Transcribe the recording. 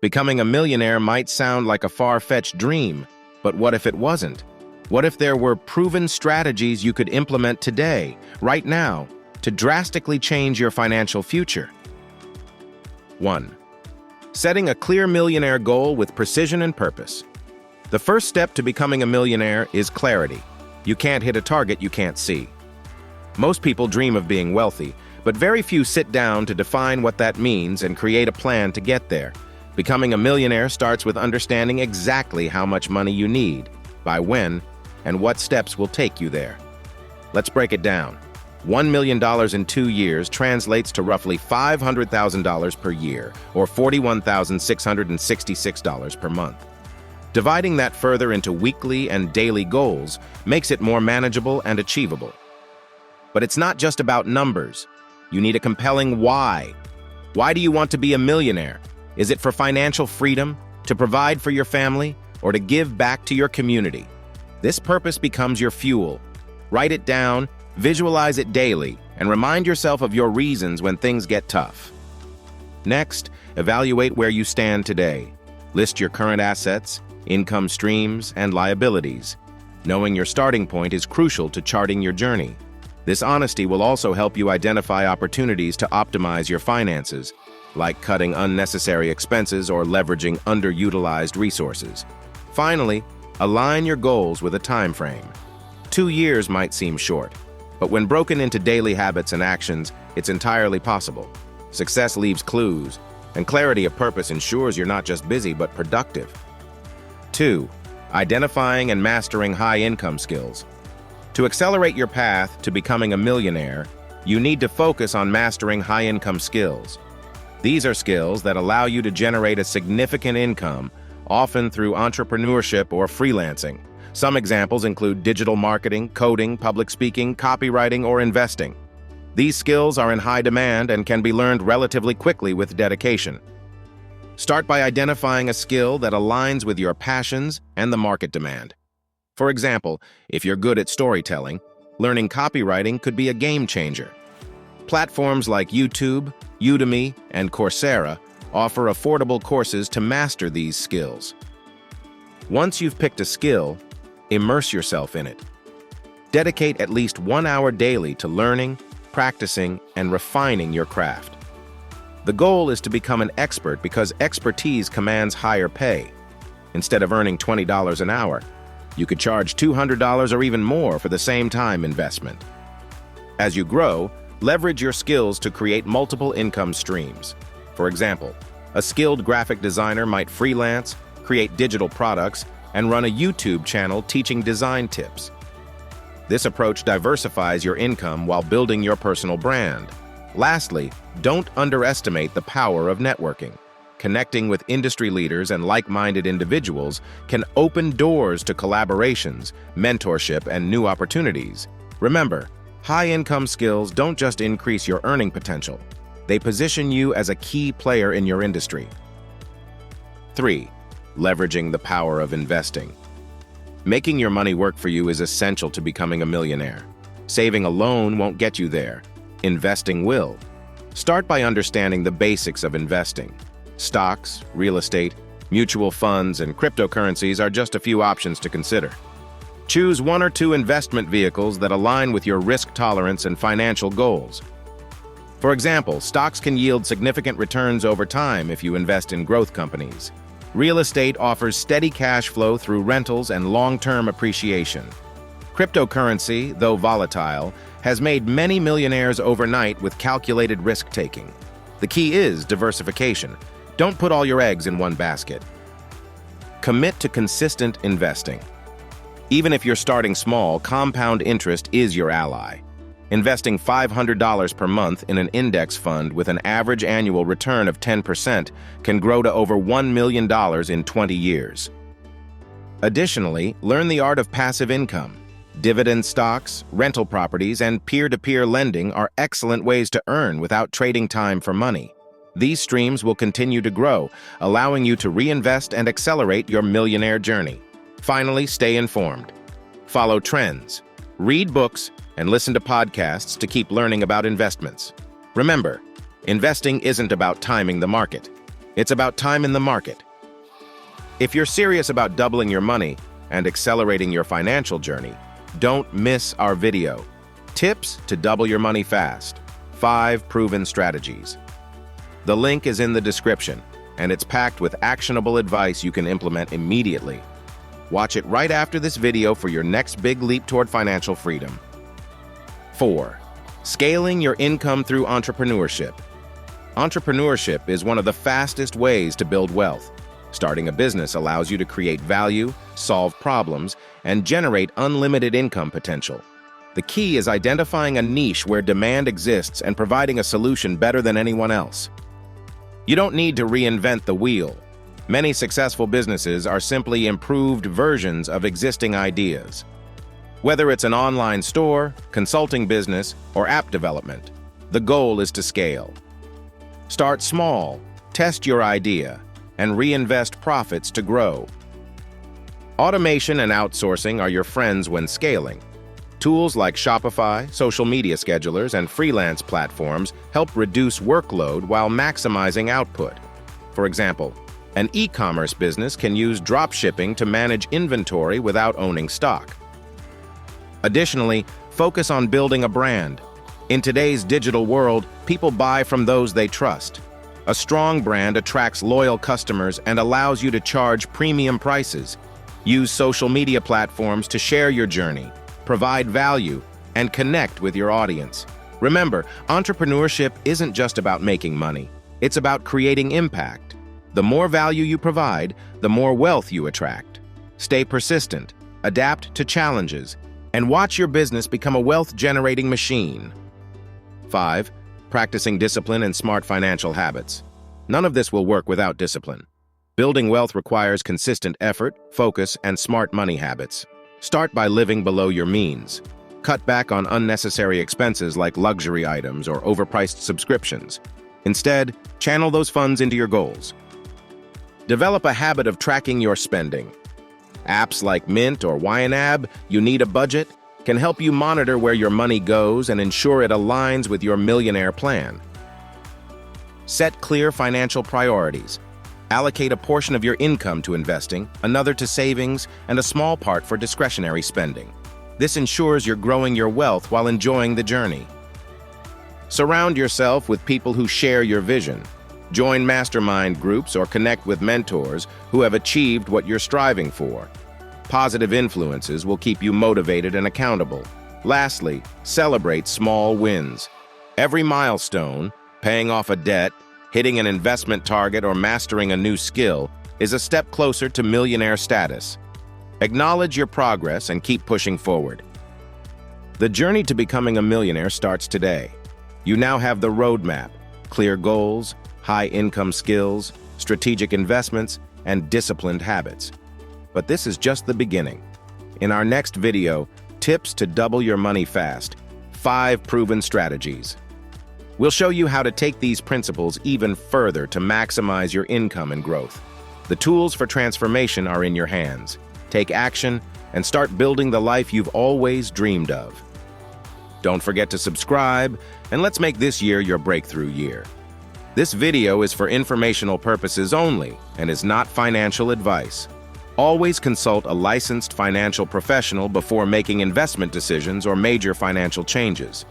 Becoming a millionaire might sound like a far-fetched dream, but what if it wasn't? What if there were proven strategies you could implement today, right now, to drastically change your financial future? 1. Setting a clear millionaire goal with precision and purpose. The first step to becoming a millionaire is clarity. You can't hit a target you can't see. Most people dream of being wealthy, but very few sit down to define what that means and create a plan to get there. Becoming a millionaire starts with understanding exactly how much money you need, by when, and what steps will take you there. Let's break it down. $1 million in 2 years translates to roughly $500,000 per year, or $41,666 per month. Dividing that further into weekly and daily goals makes it more manageable and achievable. But it's not just about numbers. You need a compelling why. Why do you want to be a millionaire? Is it for financial freedom, to provide for your family, or to give back to your community? This purpose becomes your fuel. Write it down, visualize it daily, and remind yourself of your reasons when things get tough. Next, evaluate where you stand today. List your current assets, income streams, and liabilities. Knowing your starting point is crucial to charting your journey. This honesty will also help you identify opportunities to optimize your finances, like cutting unnecessary expenses or leveraging underutilized resources. Finally, align your goals with a time frame. 2 years might seem short, but when broken into daily habits and actions, it's entirely possible. Success leaves clues, and clarity of purpose ensures you're not just busy but productive. 2. Identifying and mastering high-income skills. To accelerate your path to becoming a millionaire, you need to focus on mastering high-income skills. These are skills that allow you to generate a significant income, often through entrepreneurship or freelancing. Some examples include digital marketing, coding, public speaking, copywriting, or investing. These skills are in high demand and can be learned relatively quickly with dedication. Start by identifying a skill that aligns with your passions and the market demand. For example, if you're good at storytelling, learning copywriting could be a game changer. Platforms like YouTube, Udemy, and Coursera offer affordable courses to master these skills. Once you've picked a skill, immerse yourself in it. Dedicate at least 1 hour daily to learning, practicing, and refining your craft. The goal is to become an expert because expertise commands higher pay. Instead of earning $20 an hour, you could charge $200 or even more for the same time investment. As you grow, leverage your skills to create multiple income streams. For example, a skilled graphic designer might freelance, create digital products, and run a YouTube channel teaching design tips. This approach diversifies your income while building your personal brand. Lastly, don't underestimate the power of networking. Connecting with industry leaders and like-minded individuals can open doors to collaborations, mentorship, and new opportunities. Remember, high-income skills don't just increase your earning potential. They position you as a key player in your industry. 3. Leveraging the power of investing. Making your money work for you is essential to becoming a millionaire. Saving alone won't get you there. Investing will. Start by understanding the basics of investing. Stocks, real estate, mutual funds, and cryptocurrencies are just a few options to consider. Choose 1 or 2 investment vehicles that align with your risk tolerance and financial goals. For example, stocks can yield significant returns over time if you invest in growth companies. Real estate offers steady cash flow through rentals and long-term appreciation. Cryptocurrency, though volatile, has made many millionaires overnight with calculated risk-taking. The key is diversification. Don't put all your eggs in one basket. Commit to consistent investing. Even if you're starting small, compound interest is your ally. Investing $500 per month in an index fund with an average annual return of 10% can grow to over $1 million in 20 years. Additionally, learn the art of passive income. Dividend stocks, rental properties, and peer-to-peer lending are excellent ways to earn without trading time for money. These streams will continue to grow, allowing you to reinvest and accelerate your millionaire journey. Finally, stay informed. Follow trends, read books, and listen to podcasts to keep learning about investments. Remember, investing isn't about timing the market. It's about time in the market. If you're serious about doubling your money and accelerating your financial journey, don't miss our video. Tips to double your money fast. 5 proven strategies. The link is in the description, and it's packed with actionable advice you can implement immediately. Watch it right after this video for your next big leap toward financial freedom. 4. Scaling your income through entrepreneurship. Entrepreneurship is one of the fastest ways to build wealth. Starting a business allows you to create value, solve problems, and generate unlimited income potential. The key is identifying a niche where demand exists and providing a solution better than anyone else. You don't need to reinvent the wheel. Many successful businesses are simply improved versions of existing ideas. Whether it's an online store, consulting business, or app development, the goal is to scale. Start small, test your idea, and reinvest profits to grow. Automation and outsourcing are your friends when scaling. Tools like Shopify, social media schedulers, and freelance platforms help reduce workload while maximizing output. For example, an e-commerce business can use dropshipping to manage inventory without owning stock. Additionally, focus on building a brand. In today's digital world, people buy from those they trust. A strong brand attracts loyal customers and allows you to charge premium prices. Use social media platforms to share your journey, provide value, and connect with your audience. Remember, entrepreneurship isn't just about making money. It's about creating impact. The more value you provide, the more wealth you attract. Stay persistent, adapt to challenges, and watch your business become a wealth-generating machine. 5. Practicing discipline and smart financial habits. None of this will work without discipline. Building wealth requires consistent effort, focus, and smart money habits. Start by living below your means. Cut back on unnecessary expenses like luxury items or overpriced subscriptions. Instead, channel those funds into your goals. Develop a habit of tracking your spending. Apps like Mint or YNAB, You Need a Budget, can help you monitor where your money goes and ensure it aligns with your Millionaire plan. Set clear financial priorities. Allocate a portion of your income to investing, another to savings, and a small part for discretionary spending. This ensures you're growing your wealth while enjoying the journey. Surround yourself with people who share your vision. Join mastermind groups or connect with mentors who have achieved what you're striving for. Positive influences will keep you motivated and accountable. Lastly, celebrate small wins. Every milestone, paying off a debt, hitting an investment target, or mastering a new skill, is a step closer to millionaire status. Acknowledge your progress and keep pushing forward. The journey to becoming a millionaire starts today. You now have the roadmap, clear goals, high-income skills, strategic investments, and disciplined habits. But this is just the beginning. In our next video, tips to double your money fast, 5 proven strategies. We'll show you how to take these principles even further to maximize your income and growth. The tools for transformation are in your hands. Take action and start building the life you've always dreamed of. Don't forget to subscribe, and let's make this year your breakthrough year. This video is for informational purposes only and is not financial advice. Always consult a licensed financial professional before making investment decisions or major financial changes.